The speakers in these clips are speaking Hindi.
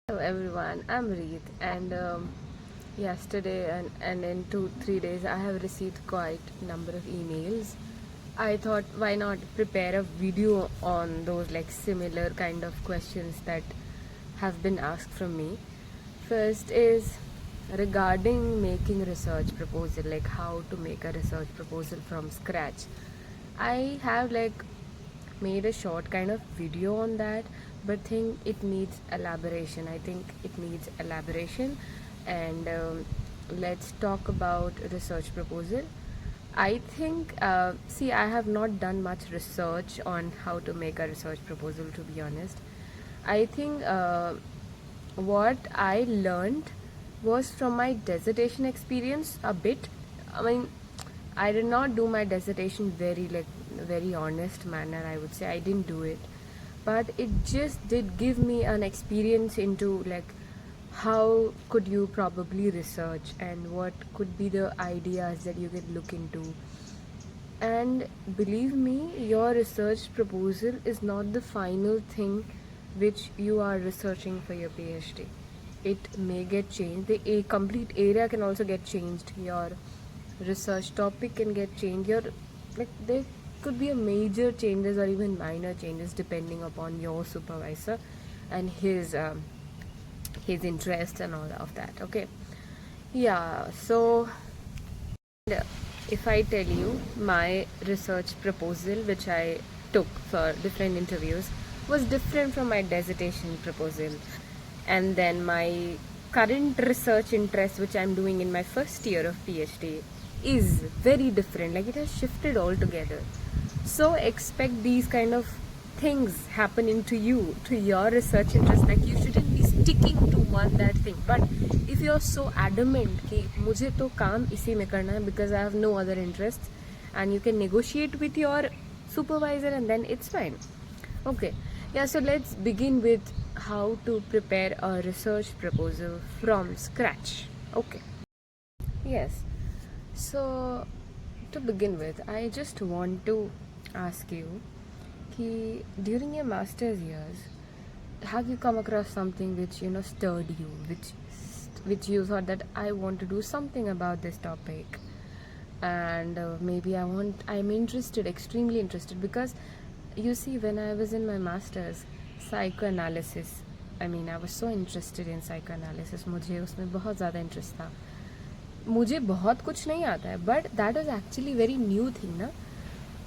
Hello everyone, I'm Reed and yesterday and in 2-3 days I have received quite a number of emails. I thought why not prepare a video on those like similar kind of questions that have been asked from me. First is regarding making research proposal, like how to make a research proposal from scratch. I have like made a short kind of video on that, but think it needs elaboration. I think it needs elaboration, and let's talk about research proposal. I think see, I have not done much research on how to make a research proposal, to be honest. I think what I learned was from my dissertation experience a bit. I mean, I did not do my dissertation very honest manner. I would say I didn't do it, but it just did give me an experience into like how could you probably research and what could be the ideas that you could look into. And believe me, your research proposal is not the final thing which you are researching for your PhD. It may get changed. The complete area can also get changed. Your research topic can get changed. Your like there could be a major changes or even minor changes depending upon your supervisor and his interest and all of that. Okay, yeah. So if I tell you my research proposal, which I took for different interviews, was different from my dissertation proposal, and then my current research interest, which I'm doing in my first year of PhD, is very different. Like it has shifted altogether. So expect these kind of things happening to you, to your research interest. Like you shouldn't be sticking to one that thing. But if you're so adamant कि मुझे तो काम इसी में करना है because I have no other interests, and you can negotiate with your supervisor and then it's fine. Okay, yeah, so let's begin with how to prepare a research proposal from scratch. Okay, yes, so to begin with, I just want to ask you कि during your master's years, have you come across something which stirred you, which you thought that I want to do something about this topic, and maybe I'm interested, extremely interested, because you see, when I was in my master's, psychoanalysis, I mean, I was so interested in psychoanalysis. मुझे उसमें बहुत ज़्यादा इंटरेस्ट था. मुझे बहुत कुछ नहीं आता है, but that was actually very new thing ना,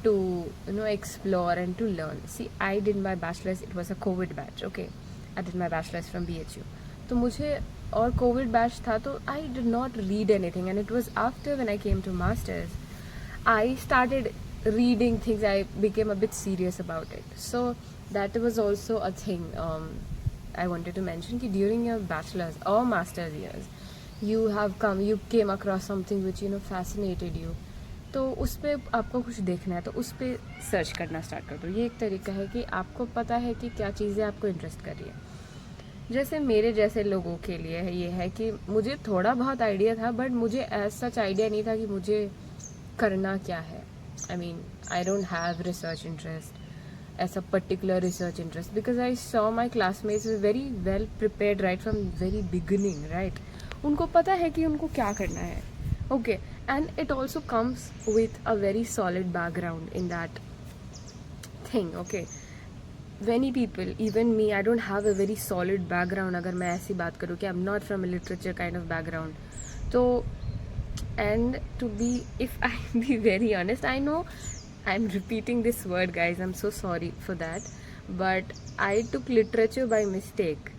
to explore and to learn. See, I did my bachelor's, it was a COVID batch. Okay, I did my bachelor's from BHU. तो मुझे और COVID batch था, तो I did not read anything, and it was after when I came to masters I started reading things. I became a bit serious about it. So that was also a thing I wanted to mention कि during your bachelor's or master's years you came across something which fascinated you, तो उस पर आपको कुछ देखना है तो उस पर सर्च करना स्टार्ट कर दो. ये एक तरीका है कि आपको पता है कि क्या चीज़ें आपको इंटरेस्ट कर रही है. जैसे मेरे जैसे लोगों के लिए ये है कि मुझे थोड़ा बहुत आइडिया था, बट मुझे एज सच आइडिया नहीं था कि मुझे करना क्या है. I mean, I don't have research interest as a particular research interest, because I saw my classmates were very well prepared right from very beginning, right? उनको पता है कि उनको क्या करना है. Okay, and it also comes with a very solid background in that thing. Okay, many people, even me, I don't have a very solid background. अगर मैं ऐसी बात करूँ कि I'm not from a literature kind of background, तो and to be, if I be very honest, I know I'm repeating this word, guys, I'm so sorry for that, but I took literature by mistake.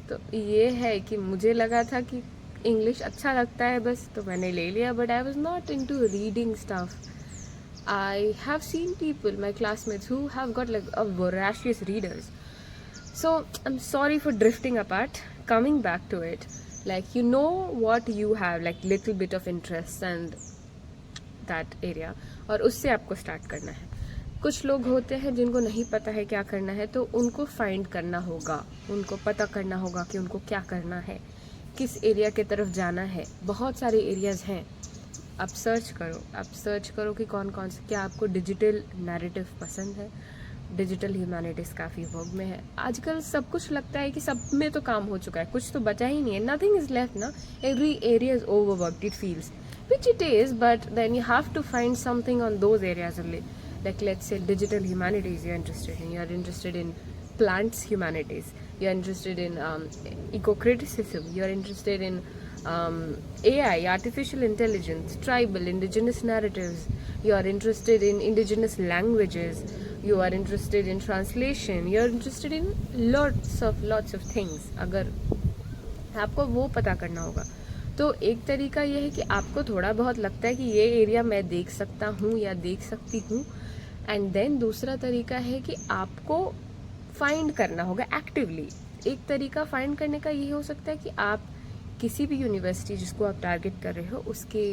तो ये है कि मुझे लगा था कि इंग्लिश अच्छा लगता है बस, तो मैंने ले लिया, but I was not into reading stuff. I have seen people, my classmates, who have got like a voracious readers. So I'm sorry for drifting apart. Coming back to it, like what you have, like little bit of interest and that area, और उससे आपको स्टार्ट करना है. कुछ लोग होते हैं जिनको नहीं पता है क्या करना है, तो उनको फाइंड करना होगा, उनको पता करना होगा कि उनको क्या करना है, किस एरिया की तरफ जाना है. बहुत सारे एरियाज़ हैं, आप सर्च करो कि कौन कौन से, क्या आपको डिजिटल नैरेटिव पसंद है, डिजिटल ह्यूमैनिटीज़ काफ़ी वर्क में है आजकल। सब कुछ लगता है कि सब में तो काम हो चुका है, कुछ तो बचा ही नहीं है, नथिंग इज लेफ्ट ना, every area is overworked it feels, which it is, but then you have to find something on those areas only. Like let's say digital humanities you're interested in, you're interested in plants humanities, you're interested in eco-criticism, you're interested in AI, artificial intelligence, tribal, indigenous narratives, you are interested in indigenous languages, you are interested in translation, you're interested in lots of things. अगर आपको वो पता करना होगा तो एक तरीका ये है कि आपको थोड़ा बहुत लगता है कि ये एरिया मैं देख सकता हूँ या देख सकती हूँ, एंड देन दूसरा तरीका है कि आपको फाइंड करना होगा एक्टिवली। एक तरीका फाइंड करने का ये हो सकता है कि आप किसी भी यूनिवर्सिटी जिसको आप टारगेट कर रहे हो उसके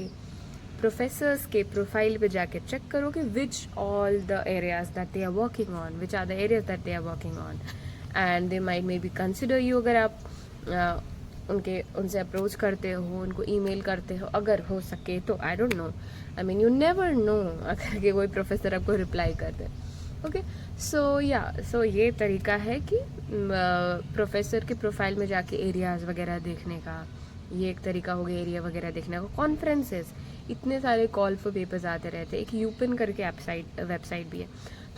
प्रोफेसर्स के प्रोफाइल पे जाके चेक करो कि which all the areas that they are working on, which are the areas that they are working on, and they might may be consider you. अगर आप उनसे अप्रोच करते हो, उनको ईमेल करते हो, अगर हो सके तो, आई don't no, I mean you never know अगर के कोई प्रोफेसर आपको रिप्लाई कर दे। ओके, सो ये तरीका है कि प्रोफेसर के प्रोफाइल में जाके एरियाज वगैरह देखने का, ये एक तरीका हो गया एरिया वगैरह देखने का। कॉन्फ्रेंसेस, इतने सारे कॉल फॉर पेपर्स आते रहते हैं, एक यूपिन करके वेबसाइट भी है,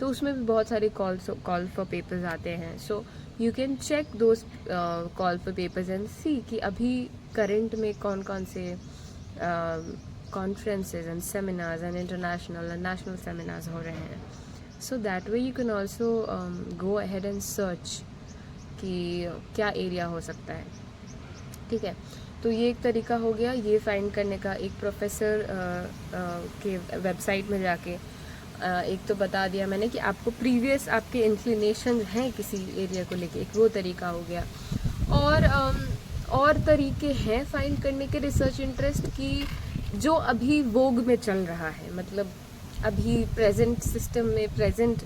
तो उसमें भी बहुत सारे कॉल फॉर पेपर्स आते हैं। So you can check those call for papers and see कि अभी करंट में कौन कौन से conferences and seminars and international and national seminars हो रहे हैं। So that way you can also go ahead and search कि क्या एरिया हो सकता है। ठीक है, तो ये एक तरीका हो गया ये फाइंड करने का। एक प्रोफेसर के वेबसाइट में जाके एक तो बता दिया मैंने कि आपको प्रीवियस आपके इंक्लिनेशन हैं किसी एरिया को लेके, एक वो तरीका हो गया। और तरीके हैं फाइंड करने के रिसर्च इंटरेस्ट की जो अभी वोग में चल रहा है, मतलब अभी प्रेजेंट सिस्टम में, प्रेजेंट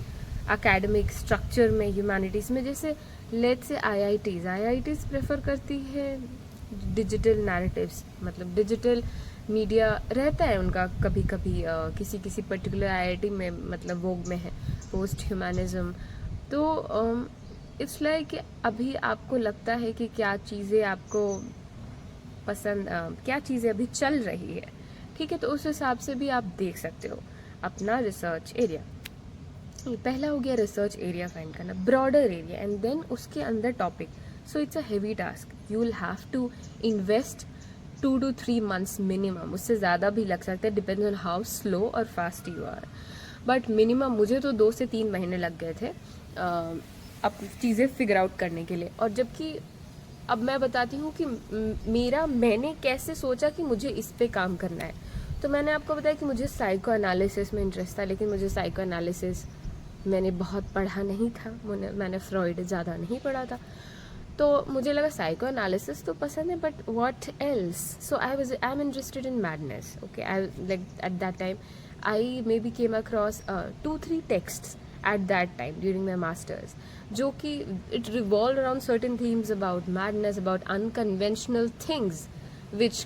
एकेडमिक स्ट्रक्चर में, ह्यूमैनिटीज़ में, जैसे लेट्स से आईआईटीज़ प्रेफर करती है डिजिटल नैरेटिव्स, मतलब डिजिटल मीडिया रहता है उनका कभी कभी किसी पर्टिकुलर आईआईटी में, मतलब वोग में है पोस्ट ह्यूमैनिज्म। तो इट्स लाइक अभी आपको लगता है कि क्या चीज़ें आपको पसंद, क्या चीज़ें अभी चल रही है, ठीक है, तो उस हिसाब से भी आप देख सकते हो अपना रिसर्च एरिया। पहला हो गया रिसर्च एरिया फाइंड करना, ब्रॉडर एरिया, एंड देन उसके अंदर topic. So it's a heavy task, you will have to invest 2 to 3 months minimum, उससे ज़्यादा भी लग सकता है, डिपेंड्स ऑन हाउ स्लो और fast you are, but minimum मुझे तो 2 से 3 महीने लग गए थे अब चीज़ें फिगर आउट करने के लिए। और जबकि अब मैं बताती हूँ कि मैंने कैसे सोचा कि मुझे इस पे काम करना है। तो मैंने आपको बताया कि मुझे साइको एनालिसिस में इंटरेस्ट था, लेकिन मुझे साइको एनालिसिस मैंने बहुत पढ़ा नहीं था, मैंने फ्रॉइड ज़्यादा नहीं पढ़ा था, तो मुझे लगा साइको एनालिसिस तो पसंद है, but what else. So I am interested in madness. Okay, I like at that time I may be came across 2-3 texts at that time during my masters, जो कि it revolved around certain themes about madness, about unconventional things which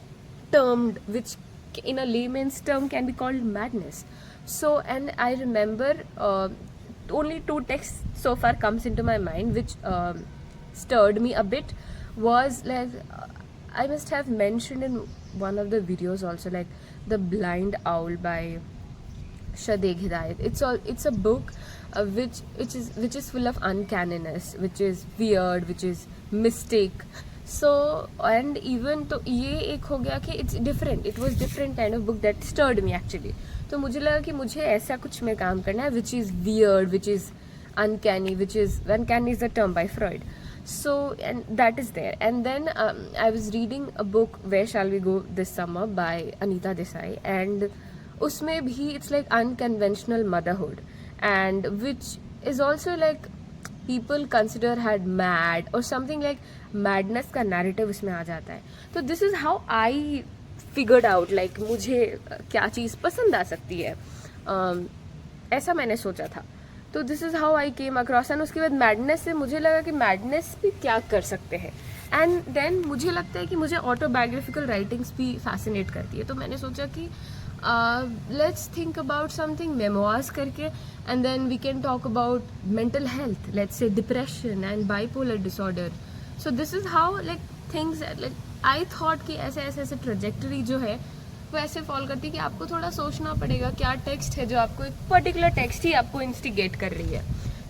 in a layman's term can be called madness. So, and I remember only 2 texts so far comes into my mind which stirred me a bit, was like I must have mentioned in one of the videos also, like The Blind Owl by Shadeg Hidayat. It's a book which is full of uncanniness, which is weird, which is mystic. So, and even तो ये एक हो गया कि it was different kind of book that stirred me actually. तो मुझे लगा कि मुझे ऐसा कुछ में काम करना है which is weird, which is uncanny, uncanny is the term by Freud. So, and that is there. And then I was reading a book, Where Shall We Go This Summer by Anita Desai, and उसमें भी it's like unconventional motherhood, and which is also like people consider her mad or something, like madness का narrative उसमें आ जाता है। तो this is how I figured out like मुझे क्या चीज़ पसंद आ सकती है, ऐसा मैंने सोचा था। तो this is how I came across, and उसके बाद मैडनेस से मुझे लगा कि मैडनेस भी क्या कर सकते हैं, एंड देन मुझे लगता है कि मुझे ऑटोबायोग्राफिकल राइटिंग्स भी फैसिनेट करती है। तो मैंने सोचा कि let's think about something memoirs करके, and then we can talk about mental health, let's say depression and bipolar disorder. So this is how like things like I thought कि ऐसे trajectory जो है वो ऐसे फॉलो करती है कि आपको थोड़ा सोचना पड़ेगा क्या टेक्स्ट है जो आपको, एक पर्टिकुलर टेक्स्ट ही आपको इंस्टिगेट कर रही है,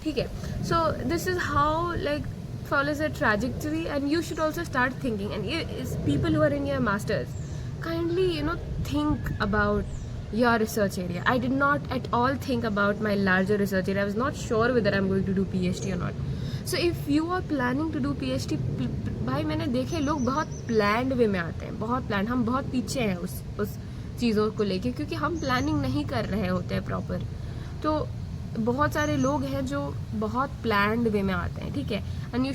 ठीक है. So this is how like follows a trajectory, and you should also start thinking, and is people who are in your masters, kindly think about your research area. I did not at all think about my larger research area. I was not sure whether I'm going to do PhD or not. So if you are planning to do PhD, भाई मैंने देखे लोग बहुत प्लान्ड वे में आते हैं, बहुत प्लान. हम बहुत पीछे हैं उस चीज़ों को लेके, क्योंकि हम प्लानिंग नहीं कर रहे होते हैं प्रॉपर. तो बहुत सारे लोग हैं जो बहुत प्लान्ड वे में आते हैं, ठीक है. एंड यू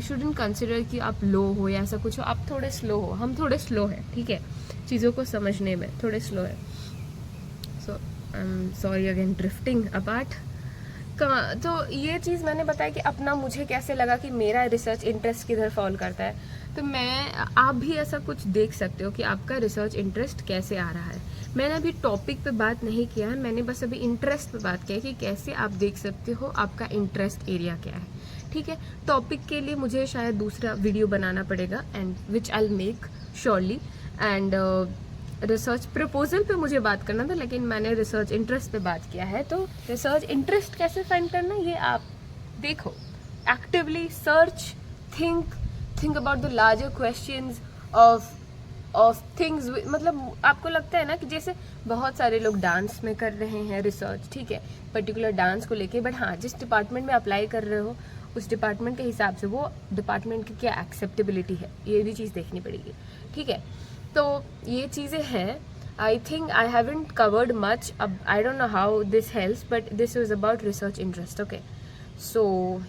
शुडंट कंसिडर कि आप लो हो या ऐसा कुछ हो. आप थोड़े स्लो हो, हम थोड़े स्लो हैं, ठीक है, चीज़ों को समझने में थोड़े स्लो है. So I am sorry again drifting apart. तो ये चीज़ मैंने बताया कि अपना मुझे कैसे लगा कि मेरा रिसर्च इंटरेस्ट किधर फॉल करता है. तो आप भी ऐसा कुछ देख सकते हो कि आपका रिसर्च इंटरेस्ट कैसे आ रहा है. मैंने अभी टॉपिक पे बात नहीं किया है, मैंने बस अभी इंटरेस्ट पे बात किया है कि कैसे आप देख सकते हो आपका इंटरेस्ट एरिया क्या है, ठीक है. टॉपिक के लिए मुझे शायद दूसरा वीडियो बनाना पड़ेगा, and which I make surely. And research proposal पे मुझे बात करना था, लेकिन मैंने रिसर्च इंटरेस्ट पे बात किया है. तो रिसर्च इंटरेस्ट कैसे फाइंड करना ये आप देखो. Actively search, think about the larger questions of things. मतलब आपको लगता है ना कि जैसे बहुत सारे लोग डांस में कर रहे हैं रिसर्च, ठीक है, पर्टिकुलर डांस को लेके, बट हाँ जिस डिपार्टमेंट में अप्लाई कर रहे हो उस डिपार्टमेंट के हिसाब से वो डिपार्टमेंट की क्या एक्सेप्टेबिलिटी है, ये भी चीज़ देखनी पड़ेगी, ठीक है. तो ये चीज़ें हैं. I think I haven't covered much. अब I don't know how this helps, but this was about research interest. Okay, so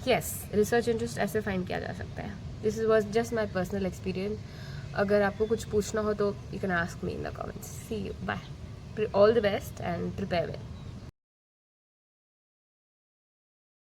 yes, research interest ऐसे फाइंड किया जा सकता है. This was just my personal experience. अगर आपको कुछ पूछना हो तो you can ask me in the comments. See you, bye, all the best and prepare well.